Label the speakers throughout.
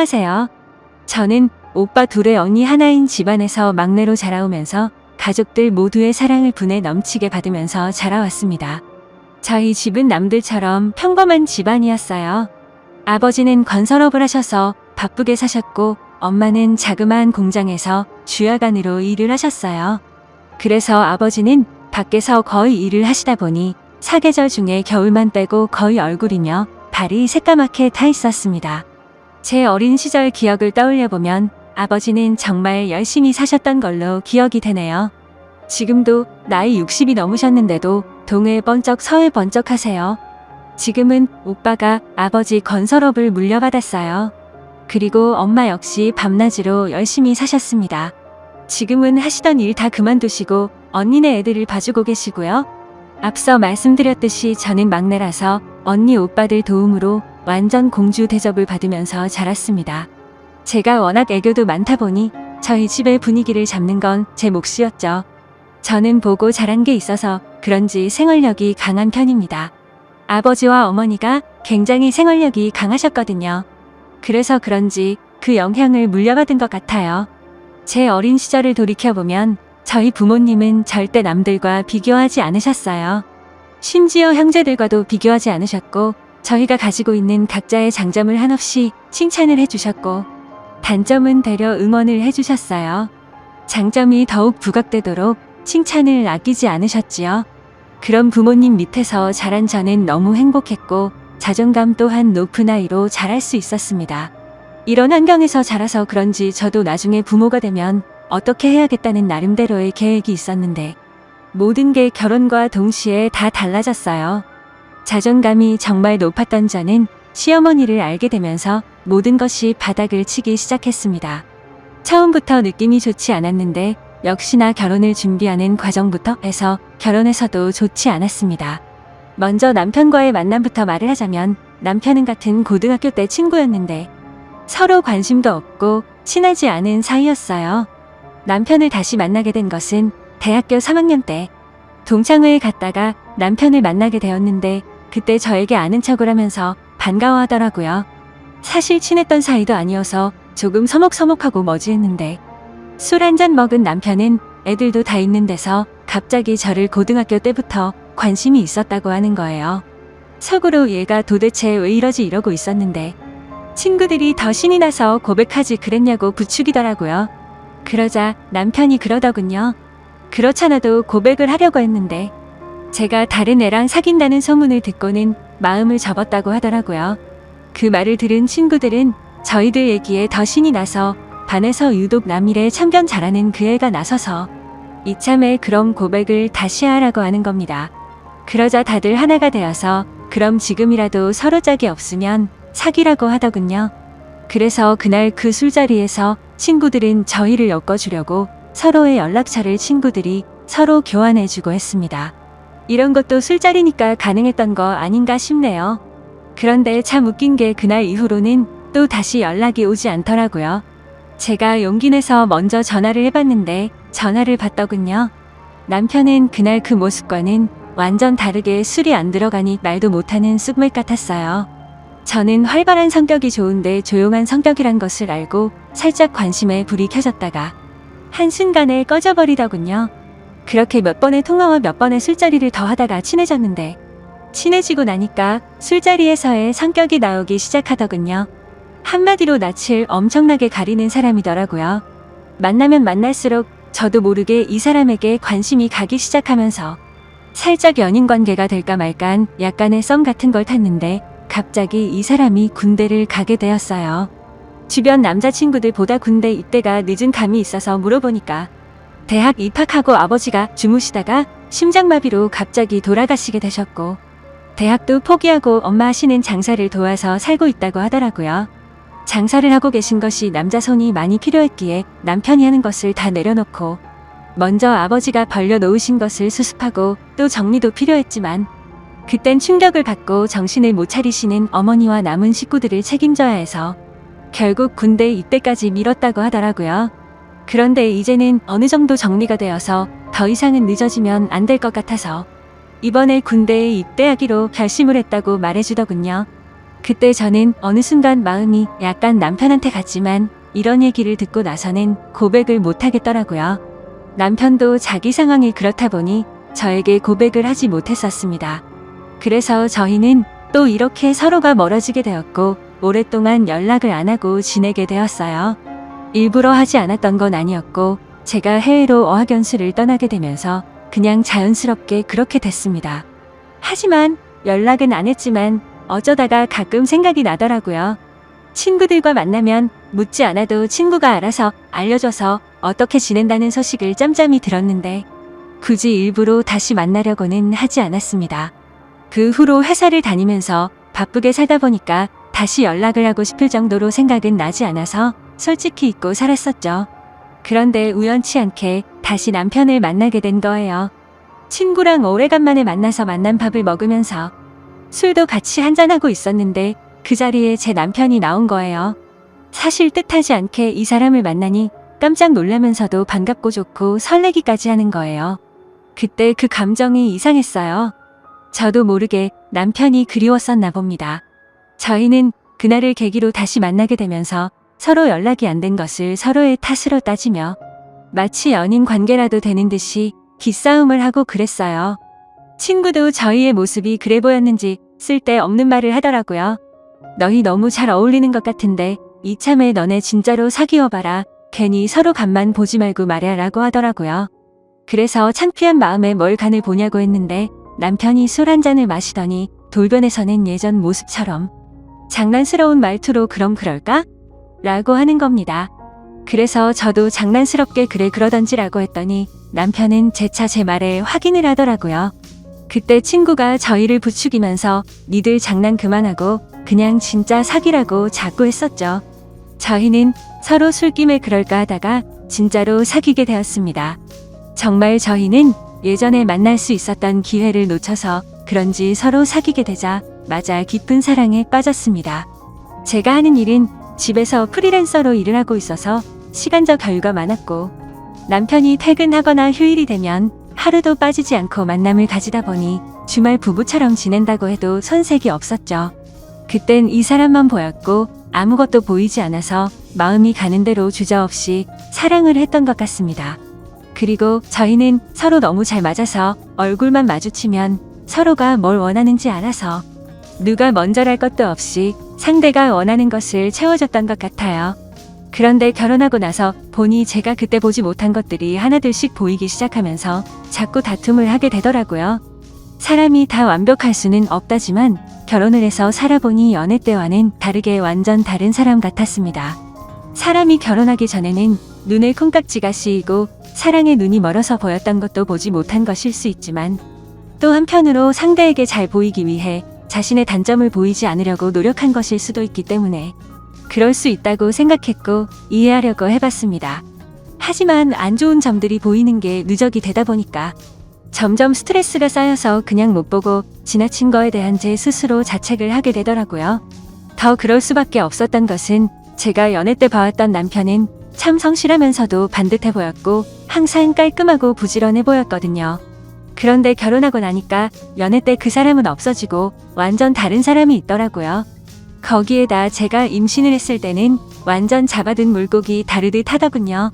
Speaker 1: 안녕하세요. 저는 오빠 둘의 언니 하나인 집안에서 막내로 자라오면서 가족들 모두의 사랑을 분에 넘치게 받으면서 자라왔습니다. 저희 집은 남들처럼 평범한 집안이었어요. 아버지는 건설업을 하셔서 바쁘게 사셨고 엄마는 자그마한 공장에서 주야간으로 일을 하셨어요. 그래서 아버지는 밖에서 거의 일을 하시다 보니 사계절 중에 겨울만 빼고 거의 얼굴이며 발이 새까맣게 타 있었습니다. 제 어린 시절 기억을 떠올려보면 아버지는 정말 열심히 사셨던 걸로 기억이 되네요. 지금도 나이 60이 넘으셨는데도 동해 번쩍 서해 번쩍 하세요. 지금은 오빠가 아버지 건설업을 물려받았어요. 그리고 엄마 역시 밤낮으로 열심히 사셨습니다. 지금은 하시던 일 다 그만두시고 언니네 애들을 봐주고 계시고요. 앞서 말씀드렸듯이 저는 막내라서 언니 오빠들 도움으로 완전 공주 대접을 받으면서 자랐습니다. 제가 워낙 애교도 많다 보니 저희 집의 분위기를 잡는 건 제 몫이었죠. 저는 보고 자란 게 있어서 그런지 생활력이 강한 편입니다. 아버지와 어머니가 굉장히 생활력이 강하셨거든요. 그래서 그런지 그 영향을 물려받은 것 같아요. 제 어린 시절을 돌이켜보면 저희 부모님은 절대 남들과 비교하지 않으셨어요. 심지어 형제들과도 비교하지 않으셨고 저희가 가지고 있는 각자의 장점을 한없이 칭찬을 해주셨고 단점은 되려 응원을 해주셨어요. 장점이 더욱 부각되도록 칭찬을 아끼지 않으셨지요. 그런 부모님 밑에서 자란 저는 너무 행복했고 자존감 또한 높은 아이로 자랄 수 있었습니다. 이런 환경에서 자라서 그런지 저도 나중에 부모가 되면 어떻게 해야겠다는 나름대로의 계획이 있었는데 모든 게 결혼과 동시에 다 달라졌어요. 자존감이 정말 높았던 저는 시어머니를 알게 되면서 모든 것이 바닥을 치기 시작했습니다. 처음부터 느낌이 좋지 않았는데 역시나 결혼을 준비하는 과정부터 해서 결혼해서도 좋지 않았습니다. 먼저 남편과의 만남부터 말을 하자면 남편은 같은 고등학교 때 친구였는데 서로 관심도 없고 친하지 않은 사이였어요. 남편을 다시 만나게 된 것은 대학교 3학년 때 동창회에 갔다가 남편을 만나게 되었는데 그때 저에게 아는 척을 하면서 반가워하더라고요. 사실 친했던 사이도 아니어서 조금 서먹서먹하고 머지했는데 술 한잔 먹은 남편은 애들도 다 있는 데서 갑자기 저를 고등학교 때부터 관심이 있었다고 하는 거예요. 속으로 얘가 도대체 왜 이러지 이러고 있었는데 친구들이 더 신이 나서 고백하지 그랬냐고 부추기더라고요. 그러자 남편이 그러더군요. 그렇잖아도 고백을 하려고 했는데 제가 다른 애랑 사귄다는 소문을 듣고는 마음을 접었다고 하더라고요. 그 말을 들은 친구들은 저희들 얘기에 더 신이 나서 반에서 유독 남일에 참견 잘하는 그 애가 나서서 이참에 그럼 고백을 다시 하라고 하는 겁니다. 그러자 다들 하나가 되어서 그럼 지금이라도 서로 짝이 없으면 사귀라고 하더군요. 그래서 그날 그 술자리에서 친구들은 저희를 엮어주려고 서로의 연락처를 친구들이 서로 교환해주고 했습니다. 이런 것도 술자리니까 가능했던 거 아닌가 싶네요. 그런데 참 웃긴 게 그날 이후로는 또 다시 연락이 오지 않더라고요. 제가 용기 내서 먼저 전화를 해봤는데 전화를 받더군요. 남편은 그날 그 모습과는 완전 다르게 술이 안 들어가니 말도 못하는 쑥맥 같았어요. 저는 활발한 성격이 좋은데 조용한 성격이란 것을 알고 살짝 관심에 불이 켜졌다가 한순간에 꺼져버리더군요. 그렇게 몇 번의 통화와 몇 번의 술자리를 더 하다가 친해졌는데 친해지고 나니까 술자리에서의 성격이 나오기 시작하더군요. 한마디로 낯을 엄청나게 가리는 사람이더라고요. 만나면 만날수록 저도 모르게 이 사람에게 관심이 가기 시작하면서 살짝 연인 관계가 될까 말까한 약간의 썸 같은 걸 탔는데 갑자기 이 사람이 군대를 가게 되었어요. 주변 남자친구들보다 군대 입대가 늦은 감이 있어서 물어보니까 대학 입학하고 아버지가 주무시다가 심장마비로 갑자기 돌아가시게 되셨고 대학도 포기하고 엄마 하시는 장사를 도와서 살고 있다고 하더라고요. 장사를 하고 계신 것이 남자 손이 많이 필요했기에 남편이 하는 것을 다 내려놓고 먼저 아버지가 벌려놓으신 것을 수습하고 또 정리도 필요했지만 그땐 충격을 받고 정신을 못 차리시는 어머니와 남은 식구들을 책임져야 해서 결국 군대 입대까지 미뤘다고 하더라고요. 그런데 이제는 어느 정도 정리가 되어서 더 이상은 늦어지면 안 될 것 같아서 이번에 군대에 입대하기로 결심을 했다고 말해주더군요. 그때 저는 어느 순간 마음이 약간 남편한테 갔지만 이런 얘기를 듣고 나서는 고백을 못 하겠더라고요. 남편도 자기 상황이 그렇다 보니 저에게 고백을 하지 못했었습니다. 그래서 저희는 또 이렇게 서로가 멀어지게 되었고 오랫동안 연락을 안 하고 지내게 되었어요. 일부러 하지 않았던 건 아니었고 제가 해외로 어학연수를 떠나게 되면서 그냥 자연스럽게 그렇게 됐습니다. 하지만 연락은 안 했지만 어쩌다가 가끔 생각이 나더라고요. 친구들과 만나면 묻지 않아도 친구가 알아서 알려줘서 어떻게 지낸다는 소식을 짬짬이 들었는데 굳이 일부러 다시 만나려고는 하지 않았습니다. 그 후로 회사를 다니면서 바쁘게 살다 보니까 다시 연락을 하고 싶을 정도로 생각은 나지 않아서 솔직히 잊고 살았었죠. 그런데 우연치 않게 다시 남편을 만나게 된 거예요. 친구랑 오래간만에 만나서 만난 밥을 먹으면서 술도 같이 한잔하고 있었는데 그 자리에 제 남편이 나온 거예요. 사실 뜻하지 않게 이 사람을 만나니 깜짝 놀라면서도 반갑고 좋고 설레기까지 하는 거예요. 그때 그 감정이 이상했어요. 저도 모르게 남편이 그리웠었나 봅니다. 저희는 그날을 계기로 다시 만나게 되면서 서로 연락이 안 된 것을 서로의 탓으로 따지며 마치 연인 관계라도 되는 듯이 기싸움을 하고 그랬어요. 친구도 저희의 모습이 그래 보였는지 쓸데없는 말을 하더라고요. 너희 너무 잘 어울리는 것 같은데 이참에 너네 진짜로 사귀어봐라. 괜히 서로 간만 보지 말고 말해라고 하더라고요. 그래서 창피한 마음에 뭘 간을 보냐고 했는데 남편이 술 한 잔을 마시더니 돌변에서는 예전 모습처럼 장난스러운 말투로 그럼 그럴까? 라고 하는 겁니다. 그래서 저도 장난스럽게 그래 그러던지라고 했더니 남편은 재차 제 말에 확인을 하더라고요. 그때 친구가 저희를 부추기면서 니들 장난 그만하고 그냥 진짜 사귀라고 자꾸 했었죠. 저희는 서로 술김에 그럴까 하다가 진짜로 사귀게 되었습니다. 정말 저희는 예전에 만날 수 있었던 기회를 놓쳐서 그런지 서로 사귀게 되자 맞아 깊은 사랑에 빠졌습니다. 제가 하는 일은 집에서 프리랜서로 일을 하고 있어서 시간적 여유가 많았고 남편이 퇴근하거나 휴일이 되면 하루도 빠지지 않고 만남을 가지다 보니 주말 부부처럼 지낸다고 해도 손색이 없었죠. 그땐 이 사람만 보였고 아무것도 보이지 않아서 마음이 가는 대로 주저없이 사랑을 했던 것 같습니다. 그리고 저희는 서로 너무 잘 맞아서 얼굴만 마주치면 서로가 뭘 원하는지 알아서 누가 먼저랄 것도 없이 상대가 원하는 것을 채워줬던 것 같아요. 그런데 결혼하고 나서 보니 제가 그때 보지 못한 것들이 하나둘씩 보이기 시작하면서 자꾸 다툼을 하게 되더라고요. 사람이 다 완벽할 수는 없다지만 결혼을 해서 살아보니 연애 때와는 다르게 완전 다른 사람 같았습니다. 사람이 결혼하기 전에는 눈에 콩깍지가 씌이고 사랑의 눈이 멀어서 보였던 것도 보지 못한 것일 수 있지만 또 한편으로 상대에게 잘 보이기 위해 자신의 단점을 보이지 않으려고 노력한 것일 수도 있기 때문에 그럴 수 있다고 생각했고 이해하려고 해봤습니다. 하지만 안 좋은 점들이 보이는 게 누적이 되다 보니까 점점 스트레스가 쌓여서 그냥 못 보고 지나친 거에 대한 제 스스로 자책을 하게 되더라고요. 더 그럴 수밖에 없었던 것은 제가 연애 때 봐왔던 남편은 참 성실하면서도 반듯해 보였고 항상 깔끔하고 부지런해 보였거든요. 그런데 결혼하고 나니까 연애 때 그 사람은 없어지고 완전 다른 사람이 있더라고요. 거기에다 제가 임신을 했을 때는 완전 잡아든 물고기 다르듯 하더군요.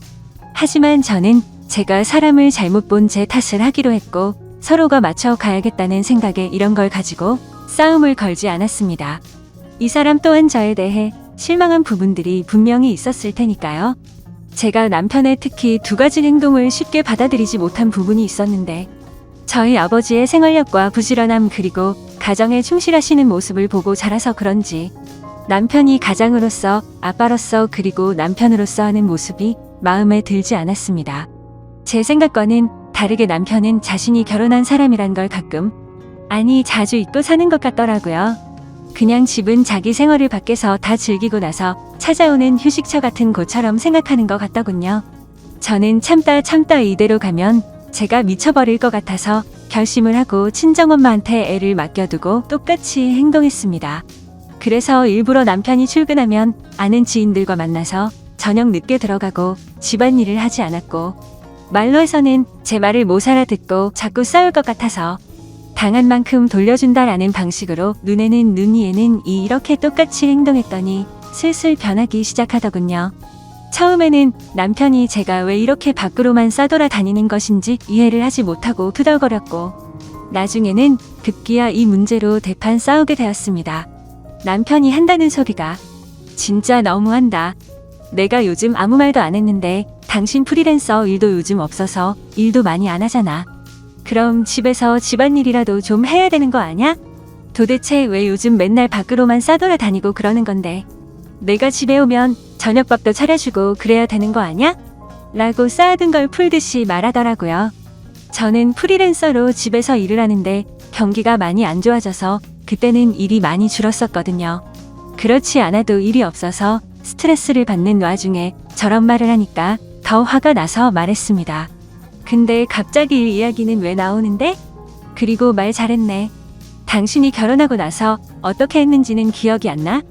Speaker 1: 하지만 저는 제가 사람을 잘못 본 제 탓을 하기로 했고 서로가 맞춰 가야겠다는 생각에 이런 걸 가지고 싸움을 걸지 않았습니다. 이 사람 또한 저에 대해 실망한 부분들이 분명히 있었을 테니까요. 제가 남편의 특히 두 가지 행동을 쉽게 받아들이지 못한 부분이 있었는데 저희 아버지의 생활력과 부지런함 그리고 가정에 충실하시는 모습을 보고 자라서 그런지 남편이 가장으로서 아빠로서 그리고 남편으로서 하는 모습이 마음에 들지 않았습니다. 제 생각과는 다르게 남편은 자신이 결혼한 사람이란 걸 가끔 아니 자주 잊고 사는 것 같더라고요. 그냥 집은 자기 생활을 밖에서 다 즐기고 나서 찾아오는 휴식처 같은 곳처럼 생각하는 것 같더군요. 저는 참다 이대로 가면 제가 미쳐버릴 것 같아서 결심을 하고 친정엄마한테 애를 맡겨두고 똑같이 행동했습니다. 그래서 일부러 남편이 출근하면 아는 지인들과 만나서 저녁 늦게 들어가고 집안일을 하지 않았고 말로 해서는 제 말을 못 알아듣고 자꾸 싸울 것 같아서 당한 만큼 돌려준다라는 방식으로 눈에는 눈 위에는 이 이렇게 똑같이 행동했더니 슬슬 변하기 시작하더군요. 처음에는 남편이 제가 왜 이렇게 밖으로만 싸돌아 다니는 것인지 이해를 하지 못하고 투덜거렸고, 나중에는 급기야 이 문제로 대판 싸우게 되었습니다. 남편이 한다는 소리가 진짜 너무한다. 내가 요즘 아무 말도 안 했는데 당신 프리랜서 일도 요즘 없어서 일도 많이 안 하잖아. 그럼 집에서 집안일이라도 좀 해야 되는 거 아냐? 도대체 왜 요즘 맨날 밖으로만 싸돌아 다니고 그러는 건데, 내가 집에 오면 저녁밥도 차려주고 그래야 되는 거 아냐? 라고 쌓아둔 걸 풀듯이 말하더라고요. 저는 프리랜서로 집에서 일을 하는데 경기가 많이 안 좋아져서 그때는 일이 많이 줄었었거든요. 그렇지 않아도 일이 없어서 스트레스를 받는 와중에 저런 말을 하니까 더 화가 나서 말했습니다. 근데 갑자기 일 이야기는 왜 나오는데? 그리고 말 잘했네. 당신이 결혼하고 나서 어떻게 했는지는 기억이 안 나?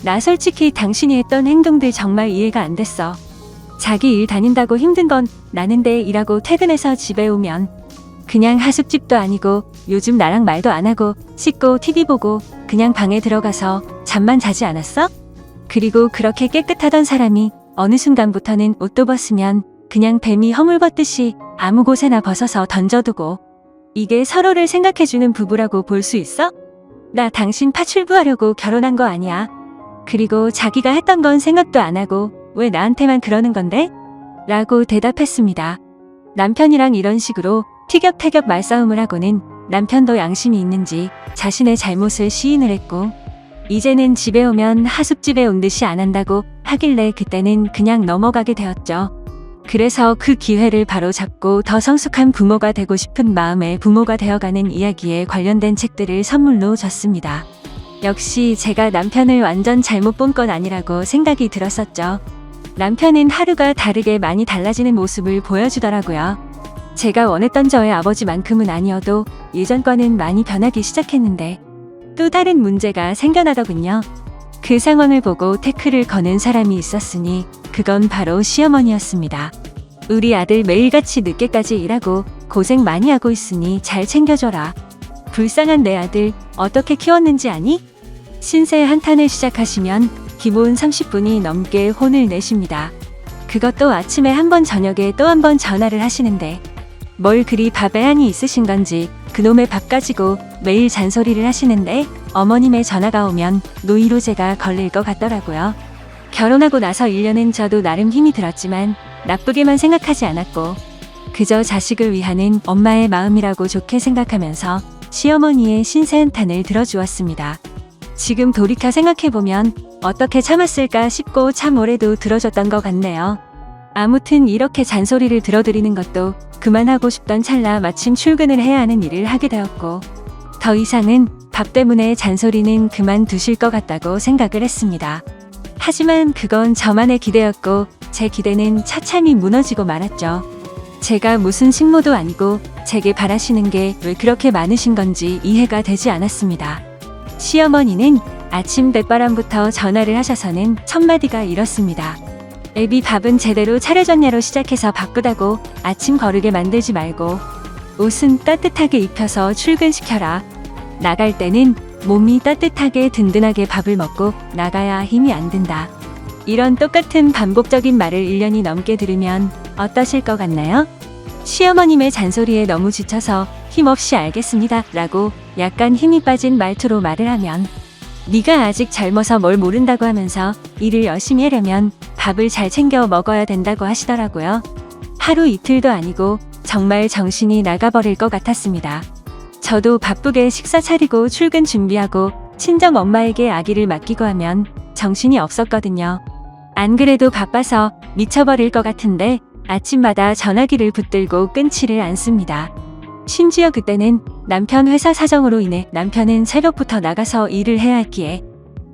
Speaker 1: 나 솔직히 당신이 했던 행동들 정말 이해가 안 됐어. 자기 일 다닌다고 힘든 건 나는데 일하고 퇴근해서 집에 오면 그냥 하숙집도 아니고 요즘 나랑 말도 안 하고 씻고 TV 보고 그냥 방에 들어가서 잠만 자지 않았어? 그리고 그렇게 깨끗하던 사람이 어느 순간부터는 옷도 벗으면 그냥 뱀이 허물 벗듯이 아무 곳에나 벗어서 던져두고, 이게 서로를 생각해주는 부부라고 볼 수 있어? 나 당신 파출부하려고 결혼한 거 아니야. 그리고 자기가 했던 건 생각도 안 하고 왜 나한테만 그러는 건데? 라고 대답했습니다. 남편이랑 이런 식으로 티격태격 말싸움을 하고는 남편도 양심이 있는지 자신의 잘못을 시인을 했고, 이제는 집에 오면 하숙집에 온 듯이 안 한다고 하길래 그때는 그냥 넘어가게 되었죠. 그래서 그 기회를 바로 잡고 더 성숙한 부모가 되고 싶은 마음에 부모가 되어가는 이야기에 관련된 책들을 선물로 줬습니다. 역시 제가 남편을 완전 잘못 본 건 아니라고 생각이 들었었죠. 남편은 하루가 다르게 많이 달라지는 모습을 보여주더라고요. 제가 원했던 저의 아버지만큼은 아니어도 예전과는 많이 변하기 시작했는데 또 다른 문제가 생겨나더군요. 그 상황을 보고 태클을 거는 사람이 있었으니 그건 바로 시어머니였습니다. 우리 아들 매일같이 늦게까지 일하고 고생 많이 하고 있으니 잘 챙겨줘라. 불쌍한 내 아들 어떻게 키웠는지 아니? 신세 한탄을 시작하시면 기본 30분이 넘게 혼을 내십니다. 그것도 아침에 한 번 저녁에 또 한 번 전화를 하시는데 뭘 그리 밥에 한이 있으신 건지 그놈의 밥 가지고 매일 잔소리를 하시는데 어머님의 전화가 오면 노이로제가 걸릴 것 같더라고요. 결혼하고 나서 1년은 저도 나름 힘이 들었지만 나쁘게만 생각하지 않았고 그저 자식을 위하는 엄마의 마음이라고 좋게 생각하면서 시어머니의 신세한탄을 들어주었습니다. 지금 돌이켜 생각해보면 어떻게 참았을까 싶고 참 오래도 들어줬던 것 같네요. 아무튼 이렇게 잔소리를 들어드리는 것도 그만하고 싶던 찰나 마침 출근을 해야 하는 일을 하게 되었고 더 이상은 밥 때문에 잔소리는 그만두실 것 같다고 생각을 했습니다. 하지만 그건 저만의 기대였고 제 기대는 차참히 무너지고 말았죠. 제가 무슨 식모도 아니고 제게 바라시는 게 왜 그렇게 많으신 건지 이해가 되지 않았습니다. 시어머니는 아침 대바람부터 전화를 하셔서는 첫마디가 이렇습니다. 애비 밥은 제대로 차려줬냐로 시작해서 바쁘다고 아침 거르게 만들지 말고 옷은 따뜻하게 입혀서 출근시켜라. 나갈 때는 몸이 따뜻하게 든든하게 밥을 먹고 나가야 힘이 안 든다. 이런 똑같은 반복적인 말을 1년이 넘게 들으면 어떠실 것 같나요? 시어머님의 잔소리에 너무 지쳐서 힘없이 알겠습니다 라고 약간 힘이 빠진 말투로 말을 하면 네가 아직 젊어서 뭘 모른다고 하면서 일을 열심히 하려면 밥을 잘 챙겨 먹어야 된다고 하시더라고요. 하루 이틀도 아니고 정말 정신이 나가버릴 것 같았습니다. 저도 바쁘게 식사 차리고 출근 준비하고 친정 엄마에게 아기를 맡기고 하면 정신이 없었거든요. 안 그래도 바빠서 미쳐버릴 것 같은데 아침마다 전화기를 붙들고 끊지를 않습니다. 심지어 그때는 남편 회사 사정으로 인해 남편은 새벽부터 나가서 일을 해야 했기에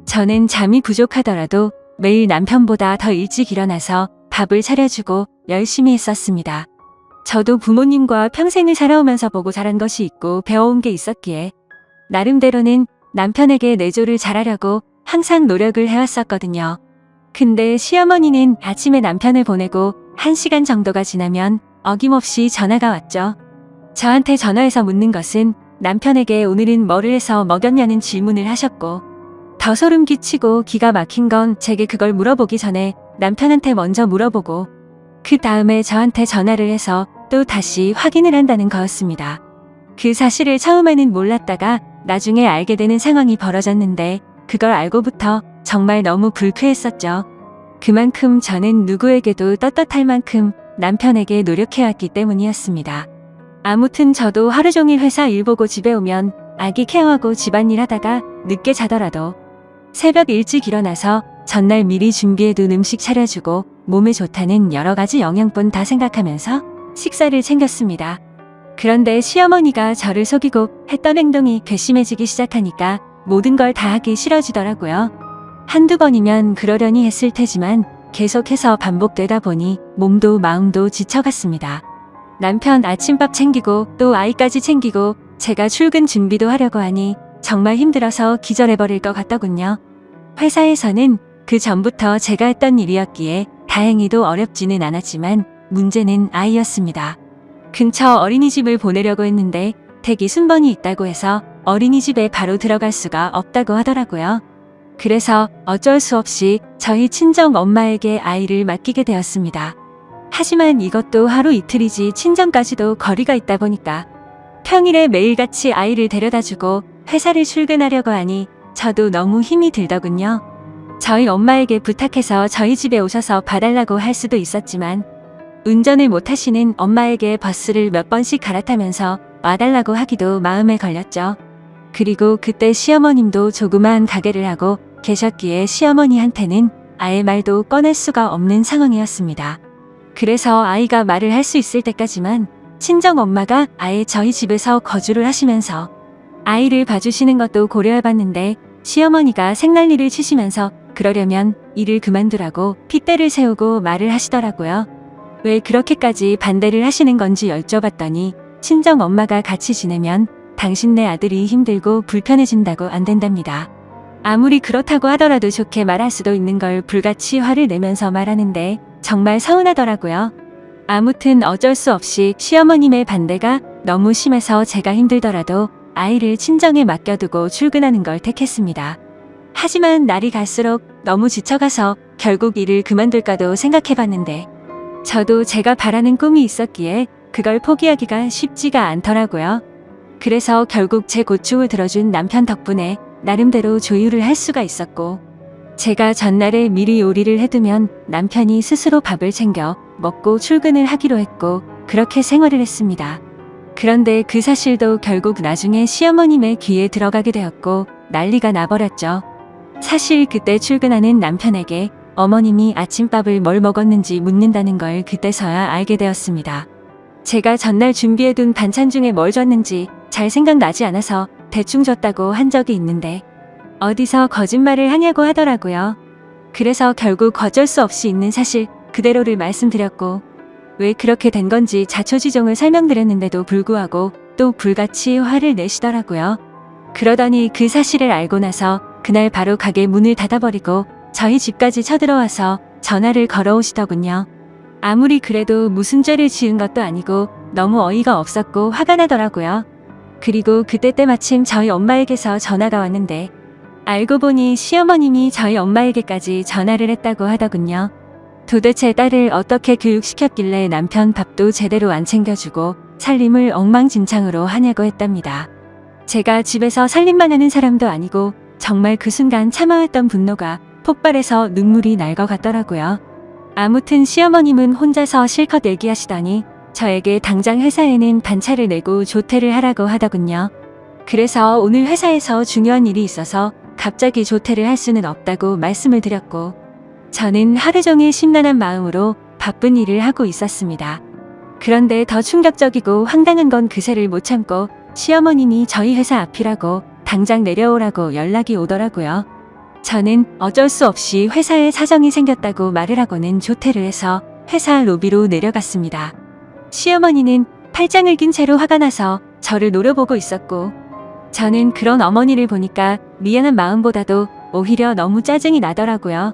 Speaker 1: 저는 잠이 부족하더라도 매일 남편보다 더 일찍 일어나서 밥을 차려주고 열심히 했었습니다. 저도 부모님과 평생을 살아오면서 보고 자란 것이 있고 배워온 게 있었기에 나름대로는 남편에게 내조를 잘하려고 항상 노력을 해왔었거든요. 근데 시어머니는 아침에 남편을 보내고 1시간 정도가 지나면 어김없이 전화가 왔죠. 저한테 전화해서 묻는 것은 남편에게 오늘은 뭐를 해서 먹였냐는 질문을 하셨고, 더 소름 끼치고 기가 막힌 건 제게 그걸 물어보기 전에 남편한테 먼저 물어보고 그 다음에 저한테 전화를 해서 또 다시 확인을 한다는 거였습니다. 그 사실을 처음에는 몰랐다가 나중에 알게 되는 상황이 벌어졌는데 그걸 알고부터 정말 너무 불쾌했었죠. 그만큼 저는 누구에게도 떳떳할 만큼 남편에게 노력해왔기 때문이었습니다. 아무튼 저도 하루 종일 회사 일 보고 집에 오면 아기 케어하고 집안일 하다가 늦게 자더라도 새벽 일찍 일어나서 전날 미리 준비해둔 음식 차려주고 몸에 좋다는 여러 가지 영양분 다 생각하면서 식사를 챙겼습니다. 그런데 시어머니가 저를 속이고 했던 행동이 괘씸해지기 시작하니까 모든 걸 다 하기 싫어지더라고요. 한두 번이면 그러려니 했을 테지만 계속해서 반복되다 보니 몸도 마음도 지쳐갔습니다. 남편 아침밥 챙기고 또 아이까지 챙기고 제가 출근 준비도 하려고 하니 정말 힘들어서 기절해버릴 것 같더군요. 회사에서는 그 전부터 제가 했던 일이었기에 다행히도 어렵지는 않았지만 문제는 아이였습니다. 근처 어린이집을 보내려고 했는데 대기 순번이 있다고 해서 어린이집에 바로 들어갈 수가 없다고 하더라고요. 그래서 어쩔 수 없이 저희 친정 엄마에게 아이를 맡기게 되었습니다. 하지만 이것도 하루 이틀이지 친정까지도 거리가 있다 보니까 평일에 매일같이 아이를 데려다주고 회사를 출근하려고 하니 저도 너무 힘이 들더군요. 저희 엄마에게 부탁해서 저희 집에 오셔서 봐달라고 할 수도 있었지만 운전을 못하시는 엄마에게 버스를 몇 번씩 갈아타면서 와달라고 하기도 마음에 걸렸죠. 그리고 그때 시어머님도 조그마한 가게를 하고 계셨기에 시어머니한테는 아예 말도 꺼낼 수가 없는 상황이었습니다. 그래서 아이가 말을 할 수 있을 때까지만 친정엄마가 아예 저희 집에서 거주를 하시면서 아이를 봐주시는 것도 고려해봤는데 시어머니가 생난리를 치시면서 그러려면 일을 그만두라고 핏대를 세우고 말을 하시더라고요. 왜 그렇게까지 반대를 하시는 건지 여쭤봤더니 친정엄마가 같이 지내면 당신네 아들이 힘들고 불편해진다고 안 된답니다. 아무리 그렇다고 하더라도 좋게 말할 수도 있는 걸 불같이 화를 내면서 말하는데 정말 서운하더라고요. 아무튼 어쩔 수 없이 시어머님의 반대가 너무 심해서 제가 힘들더라도 아이를 친정에 맡겨두고 출근하는 걸 택했습니다. 하지만 날이 갈수록 너무 지쳐가서 결국 일을 그만둘까도 생각해봤는데 저도 제가 바라는 꿈이 있었기에 그걸 포기하기가 쉽지가 않더라고요. 그래서 결국 제 고충을 들어준 남편 덕분에 나름대로 조율을 할 수가 있었고 제가 전날에 미리 요리를 해두면 남편이 스스로 밥을 챙겨 먹고 출근을 하기로 했고 그렇게 생활을 했습니다. 그런데 그 사실도 결국 나중에 시어머님의 귀에 들어가게 되었고 난리가 나버렸죠. 사실 그때 출근하는 남편에게 어머님이 아침밥을 뭘 먹었는지 묻는다는 걸 그때서야 알게 되었습니다. 제가 전날 준비해둔 반찬 중에 뭘 줬는지 잘 생각나지 않아서 대충 줬다고 한 적이 있는데 어디서 거짓말을 하냐고 하더라고요. 그래서 결국 어쩔 수 없이 있는 사실 그대로를 말씀드렸고 왜 그렇게 된 건지 자초지종을 설명드렸는데도 불구하고 또 불같이 화를 내시더라고요. 그러더니 그 사실을 알고 나서 그날 바로 가게 문을 닫아버리고 저희 집까지 쳐들어와서 전화를 걸어오시더군요. 아무리 그래도 무슨 죄를 지은 것도 아니고 너무 어이가 없었고 화가 나더라고요. 그리고 그때 때마침 저희 엄마에게서 전화가 왔는데 알고 보니 시어머님이 저희 엄마에게까지 전화를 했다고 하더군요. 도대체 딸을 어떻게 교육시켰길래 남편 밥도 제대로 안 챙겨주고 살림을 엉망진창으로 하냐고 했답니다. 제가 집에서 살림만 하는 사람도 아니고 정말 그 순간 참아왔던 분노가 폭발해서 눈물이 날 것 같더라고요. 아무튼 시어머님은 혼자서 실컷 얘기하시더니 저에게 당장 회사에는 반차를 내고 조퇴를 하라고 하더군요. 그래서 오늘 회사에서 중요한 일이 있어서 갑자기 조퇴를 할 수는 없다고 말씀을 드렸고 저는 하루 종일 심란한 마음으로 바쁜 일을 하고 있었습니다. 그런데 더 충격적이고 황당한 건 그새를 못 참고 시어머님이 저희 회사 앞이라고 당장 내려오라고 연락이 오더라고요. 저는 어쩔 수 없이 회사에 사정이 생겼다고 말을 하고는 조퇴를 해서 회사 로비로 내려갔습니다. 시어머니는 팔짱을 낀 채로 화가 나서 저를 노려보고 있었고 저는 그런 어머니를 보니까 미안한 마음보다도 오히려 너무 짜증이 나더라고요.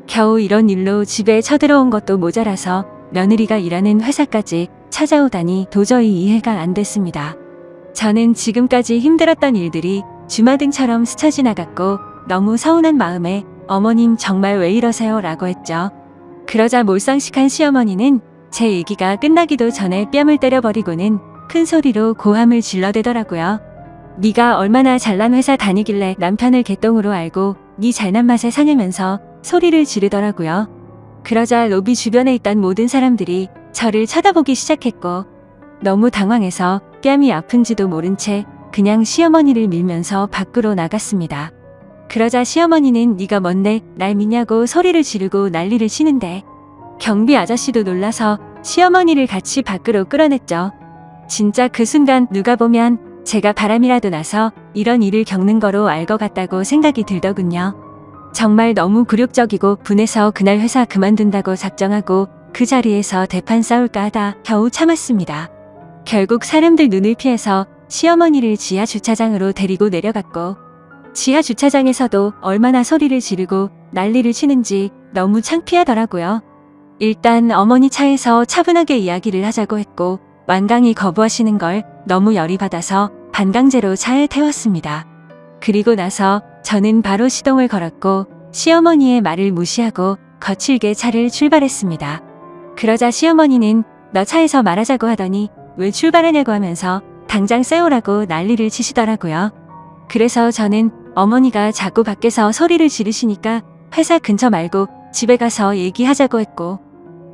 Speaker 1: 겨우 이런 일로 집에 쳐들어온 것도 모자라서 며느리가 일하는 회사까지 찾아오다니 도저히 이해가 안 됐습니다. 저는 지금까지 힘들었던 일들이 주마등처럼 스쳐 지나갔고 너무 서운한 마음에 어머님 정말 왜 이러세요? 라고 했죠. 그러자 몰상식한 시어머니는 제 얘기가 끝나기도 전에 뺨을 때려버리고는 큰 소리로 고함을 질러대더라고요. 네가 얼마나 잘난 회사 다니길래 남편을 개똥으로 알고 네 잘난 맛에 사냐면서 소리를 지르더라고요. 그러자 로비 주변에 있던 모든 사람들이 저를 쳐다보기 시작했고 너무 당황해서 뺨이 아픈지도 모른 채 그냥 시어머니를 밀면서 밖으로 나갔습니다. 그러자 시어머니는 네가 뭔데 날 미냐고 소리를 지르고 난리를 치는데 경비 아저씨도 놀라서 시어머니를 같이 밖으로 끌어냈죠. 진짜 그 순간 누가 보면 제가 바람이라도 나서 이런 일을 겪는 거로 알 것 같다고 생각이 들더군요. 정말 너무 굴욕적이고 분해서 그날 회사 그만둔다고 작정하고 그 자리에서 대판 싸울까 하다 겨우 참았습니다. 결국 사람들 눈을 피해서 시어머니를 지하 주차장으로 데리고 내려갔고 지하 주차장에서도 얼마나 소리를 지르고 난리를 치는지 너무 창피하더라고요. 일단 어머니 차에서 차분하게 이야기를 하자고 했고 완강히 거부하시는 걸 너무 열이 받아서 반강제로 차에 태웠습니다. 그리고 나서 저는 바로 시동을 걸었고 시어머니의 말을 무시하고 거칠게 차를 출발했습니다. 그러자 시어머니는 너 차에서 말하자고 하더니 왜 출발하냐고 하면서 당장 세우라고 난리를 치시더라고요. 그래서 저는 어머니가 자꾸 밖에서 소리를 지르시니까 회사 근처 말고 집에 가서 얘기하자고 했고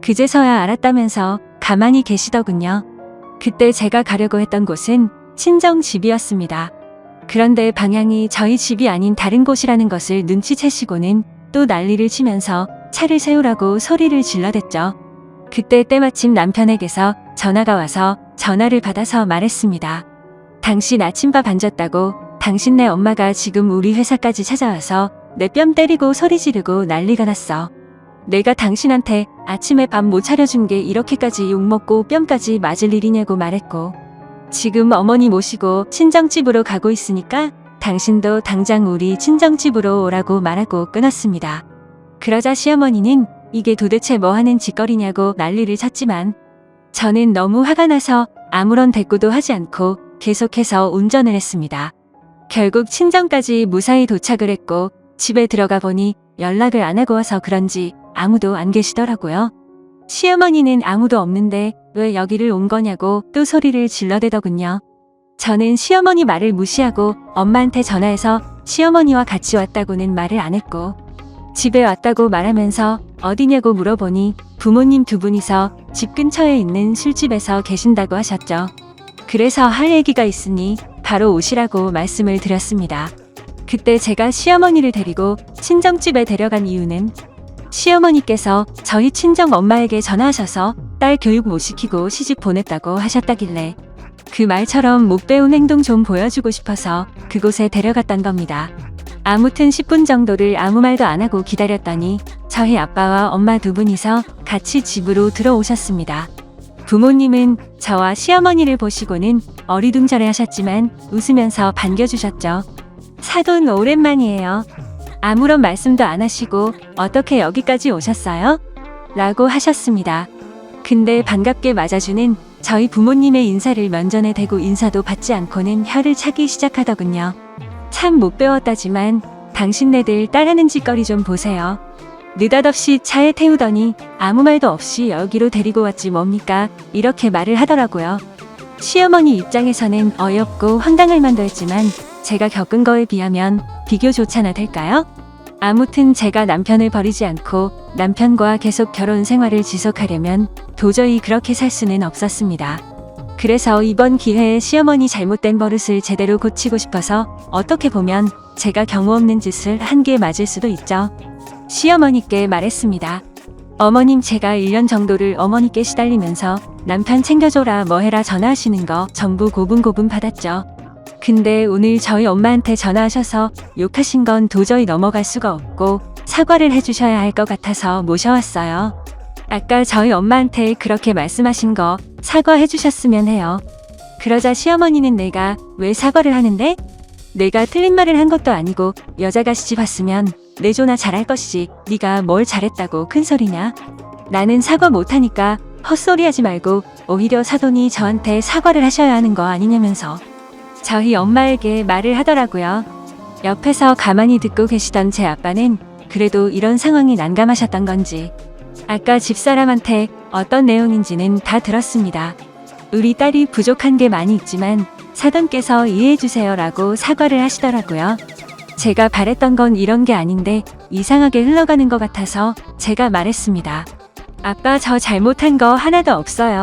Speaker 1: 그제서야 알았다면서 가만히 계시더군요. 그때 제가 가려고 했던 곳은 친정 집이었습니다. 그런데 방향이 저희 집이 아닌 다른 곳이라는 것을 눈치채시고는 또 난리를 치면서 차를 세우라고 소리를 질러댔죠. 그때 때마침 남편에게서 전화가 와서 전화를 받아서 말했습니다. 당신 아침밥 안 줬다고 당신네 엄마가 지금 우리 회사까지 찾아와서 내 뺨 때리고 소리 지르고 난리가 났어. 내가 당신한테 아침에 밥 못 차려준 게 이렇게까지 욕먹고 뺨까지 맞을 일이냐고 말했고 지금 어머니 모시고 친정집으로 가고 있으니까 당신도 당장 우리 친정집으로 오라고 말하고 끊었습니다. 그러자 시어머니는 이게 도대체 뭐 하는 짓거리냐고 난리를 쳤지만 저는 너무 화가 나서 아무런 대꾸도 하지 않고 계속해서 운전을 했습니다. 결국 친정까지 무사히 도착을 했고 집에 들어가 보니 연락을 안 하고 와서 그런지 아무도 안 계시더라고요. 시어머니는 아무도 없는데 왜 여기를 온 거냐고 또 소리를 질러대더군요. 저는 시어머니 말을 무시하고 엄마한테 전화해서 시어머니와 같이 왔다고는 말을 안 했고 집에 왔다고 말하면서 어디냐고 물어보니 부모님 두 분이서 집 근처에 있는 술집에서 계신다고 하셨죠. 그래서 할 얘기가 있으니 바로 오시라고 말씀을 드렸습니다. 그때 제가 시어머니를 데리고 친정집에 데려간 이유는 시어머니께서 저희 친정 엄마에게 전화하셔서 딸 교육 못 시키고 시집 보냈다고 하셨다길래 그 말처럼 못 배운 행동 좀 보여주고 싶어서 그곳에 데려갔던 겁니다. 아무튼 10분 정도를 아무 말도 안 하고 기다렸더니 저희 아빠와 엄마 두 분이서 같이 집으로 들어오셨습니다. 부모님은 저와 시어머니를 보시고는 어리둥절해 하셨지만 웃으면서 반겨주셨죠. 사돈 오랜만이에요. 아무런 말씀도 안 하시고 어떻게 여기까지 오셨어요? 라고 하셨습니다. 근데 반갑게 맞아주는 저희 부모님의 인사를 면전에 대고 인사도 받지 않고는 혀를 차기 시작하더군요. 참 못 배웠다지만 당신네들 딸하는 짓거리 좀 보세요. 느닷없이 차에 태우더니 아무 말도 없이 여기로 데리고 왔지 뭡니까? 이렇게 말을 하더라고요. 시어머니 입장에서는 어이없고 황당할 만도 했지만 제가 겪은 거에 비하면 비교조차나 될까요? 아무튼 제가 남편을 버리지 않고 남편과 계속 결혼 생활을 지속하려면 도저히 그렇게 살 수는 없었습니다. 그래서 이번 기회에 시어머니 잘못된 버릇을 제대로 고치고 싶어서 어떻게 보면 제가 경우 없는 짓을 한 게 맞을 수도 있죠. 시어머니께 말했습니다. 어머님 제가 1년 정도를 어머니께 시달리면서 남편 챙겨줘라 뭐해라 전화하시는 거 전부 고분고분 받았죠. 근데 오늘 저희 엄마한테 전화하셔서 욕하신 건 도저히 넘어갈 수가 없고 사과를 해주셔야 할 것 같아서 모셔왔어요. 아까 저희 엄마한테 그렇게 말씀하신 거 사과해 주셨으면 해요. 그러자 시어머니는 내가 왜 사과를 하는데? 내가 틀린 말을 한 것도 아니고 여자가 시집 왔으면 내조나 잘할 것이지 네가 뭘 잘했다고 큰소리냐? 나는 사과 못하니까 헛소리하지 말고 오히려 사돈이 저한테 사과를 하셔야 하는 거 아니냐면서 저희 엄마에게 말을 하더라고요. 옆에서 가만히 듣고 계시던 제 아빠는 그래도 이런 상황이 난감하셨던 건지 아까 집사람한테 어떤 내용인지는 다 들었습니다. 우리 딸이 부족한 게 많이 있지만 사돈께서 이해해주세요라고 사과를 하시더라고요. 제가 바랬던 건 이런 게 아닌데 이상하게 흘러가는 것 같아서 제가 말했습니다. 아빠, 저 잘못한 거 하나도 없어요.